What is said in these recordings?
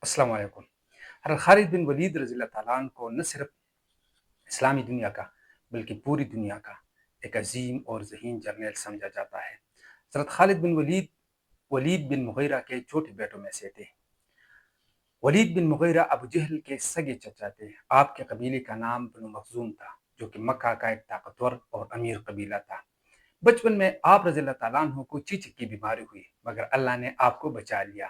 अस्सलाम वालेकुम। हज़रत खालिद बिन वलीद रज़ी अल्लाह ताला अन्हु को न सिर्फ इस्लामी दुनिया का बल्कि पूरी दुनिया का एक अजीम और ज़हीन जर्नैल समझा जाता है। हज़रत खालिद बिन वलीद वलीद बिन मुग़ीरा के छोटे बेटों में से थे। वलीद बिन मुग़ीरा अबू जहल के सगे चचा थे। आपके कबीले का नाम बनु मखज़ूम था, जो कि मक्का का एक ताकतवर और अमीर कबीला था। बचपन में आप रज़ी अल्लाह ताला अन्हु को चीचक की बीमारी हुई, मगर अल्लाह ने आपको बचा लिया।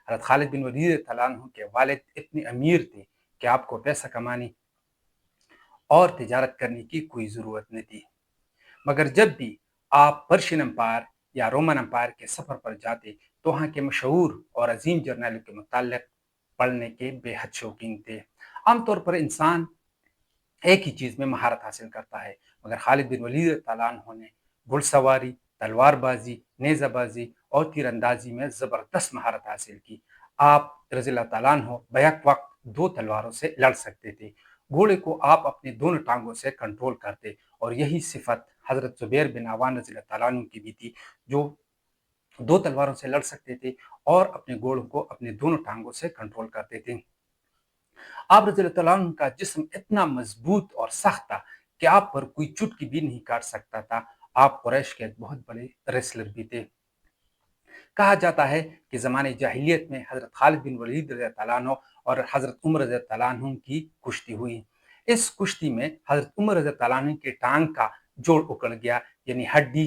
हज़रत खालिद बिन वलीद ताला अन्हु के वालिद इतने अमीर थे कि आपको पैसा कमाने और तिजारत करने की कोई ज़रूरत नहीं थी। मगर जब भी आप पर्शियन एम्पायर या रोमन एम्पायर के सफ़र पर जाते, तो वहाँ के मशहूर और अजीम जर्नैलों के मुतालिक पढ़ने के बेहद शौकीन थे। आमतौर पर इंसान एक ही चीज़ में महारत हासिल करता है, मगर खालिद बिन वलीद ताला अन्हु ने घुड़सवारी, तलवारबाजी, नेज़ाबाजी और तीरंदाजी में ज़बरदस्त महारत हासिल की। आप रज़ी अल्लाह ताला अन्हु बैक वक्त दो तलवारों से लड़ सकते थे। घोड़े को आप अपने दोनों टांगों से कंट्रोल करते, और यही सिफत हज़रत ज़ुबैर बिन अवान रज़ी अल्लाह ताला अन्हु की भी थी, जो दो तलवारों से लड़ सकते थे और अपने घोड़ों को अपने दोनों टांगों से कंट्रोल करते थे। आप रज़ी अल्लाह ताला अन्हु का जिस्म इतना मजबूत और सख्त था कि आप पर कोई चुटकी भी नहीं काट सकता था। आप कुरैश के एक बहुत बड़े रेसलर भी थे। कहा जाता है कि ज़माने जाहिलियत में हज़रत खालिद बिन वलीद रज़ी अल्लाह ताला अन्हु और हज़रत उमर रज़ी अल्लाह ताला अन्हु की कुश्ती हुई। इस कुश्ती में हज़रत उमर रज़ी अल्लाह ताला अन्हु के टांग का जोड़ उखड़ गया, यानी हड्डी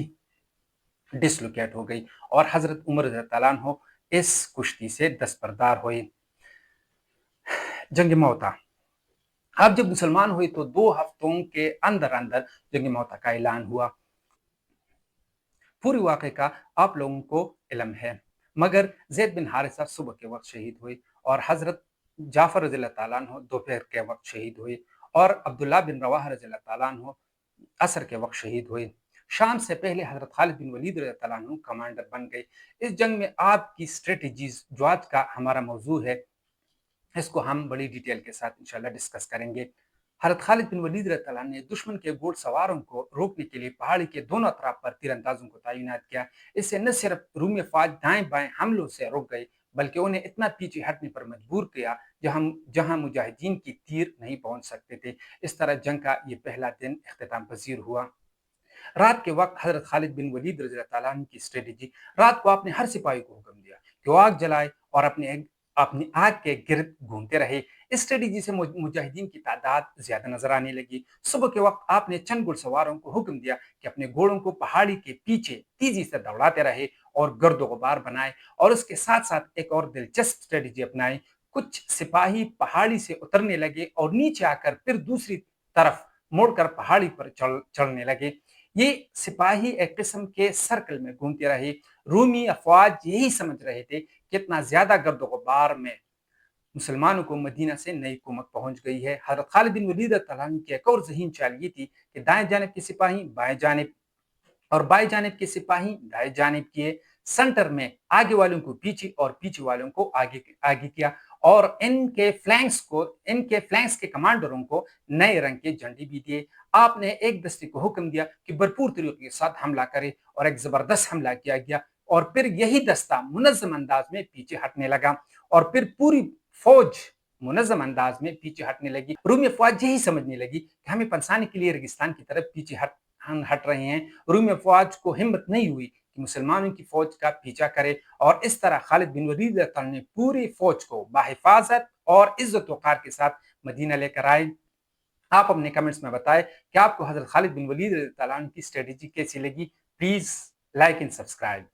डिसलोकेट हो गई, और हज़रत उमर रज़ी अल्लाह ताला अन्हु इस कुश्ती से दस्तबरदार हुए। जंग मौता। अब जब मुसलमान हुए तो 2 हफ्तों के अंदर अंदर जंग मौता का ऐलान हुआ। पूरे वाक़े का आप लोगों को इल्म है, मगर ज़ैद बिन हारिसा सुबह के वक्त शहीद हुए, और हज़रत जाफ़र रज़ी अल्लाह ताला अन्हु दोपहर के वक्त शहीद हुए, और अब्दुल्लाह बिन रवाहा रज़ी अल्लाह ताला अन्हु असर के वक्त शहीद हुए। शाम से पहले हज़रत खालिद बिन वलीद रज़ी अल्लाह ताला अन्हु कमांडर बन गए। इस जंग में आपकी स्ट्रेटजीज़ जो आज का हमारा मौज़ू है, इसको हम बड़ी डिटेल के साथ इंशाल्लाह डिस्कस करेंगे। हज़रत खालिद बिन वलीद रज़ियल्लाहु अन्हु ने दुश्मन के घुड़सवारों को रोकने के लिए पहाड़ी के दोनों अतराफ पर तीरंदाजों को तैनात किया। इससे न सिर्फ रूमी फ़ौज दाएं-बाएं हमलों से रुक गई, बल्कि उन्हें इतना पीछे हटने पर मजबूर किया जहां मुजाहिदीन की तीर नहीं पहुंच सकते थे। इस तरह जंग का ये पहला दिन इख्तिताम पज़ीर हुआ। रात के वक्त हज़रत खालिद बिन वलीद रज़ियल्लाहु अन्हु की स्ट्रेटजी। रात को आपने हर सिपाही को हुक्म दिया कि वो आग जलाए और अपनी आग के गिर्द घूमते रहे। इस स्ट्रेटजी से मुजाहिदीन की तादाद ज्यादा नजर आने लगी। सुबह के वक्त आपने चंद घुड़सवारों को हुक्म दिया कि अपने घोड़ों को पहाड़ी के पीछे तेजी से दौड़ाते रहे और गर्दो गुबार बनाए, और उसके साथ साथ एक और दिलचस्प स्ट्रेटजी अपनाई। कुछ सिपाही पहाड़ी से उतरने लगे और नीचे आकर फिर दूसरी तरफ मुड़कर पहाड़ी पर चढ़ने लगे। ये सिपाही एक किस्म के सर्कल में घूमते रहे। रूमी अफवाज यही समझ रहे थे कि इतना ज्यादा गर्द गुबार में मुसलमानों को मदीना से नई हुकूमत पहुंच गई है। हज़रत खालिद बिन वलीद की एक और ज़हीन चाल ये थी कि दाएं जानिब के सिपाही बाएं जानिब और बाएं जानिब के सिपाही दाएं जानिब किए। सेंटर में आगे वालों को पीछे और पीछे वालों को आगे आगे किया, और इनके फ्लैंक्स के कमांडरों को नए रंग के झंडे भी दिए। आपने एक दस्ते को हुक्म दिया कि भरपूर तरीके के साथ हमला करे, और एक जबरदस्त हमला किया गया, और फिर यही दस्ता मुनज़्ज़म अंदाज में पीछे हटने लगा, और फिर पूरी फौज मुनज़्ज़म अंदाज में पीछे हटने लगी। रूमी फौज यही समझने लगी कि हमें पंसाने के लिए रेगिस्तान की तरफ पीछे हम हट रहे हैं। रूमी फौज को हिम्मत नहीं हुई कि मुसलमानों की फौज का पीछा करे, और इस तरह खालिद बिन वलीद ने पूरी फौज को बाहिफाजत और इज्जत वक़ार के साथ मदीना लेकर आए। आप अपने कमेंट्स में बताएं कि आपको हजरत खालिद बिन वलीद की स्ट्रेटेजी कैसी लगी। Please like and subscribe.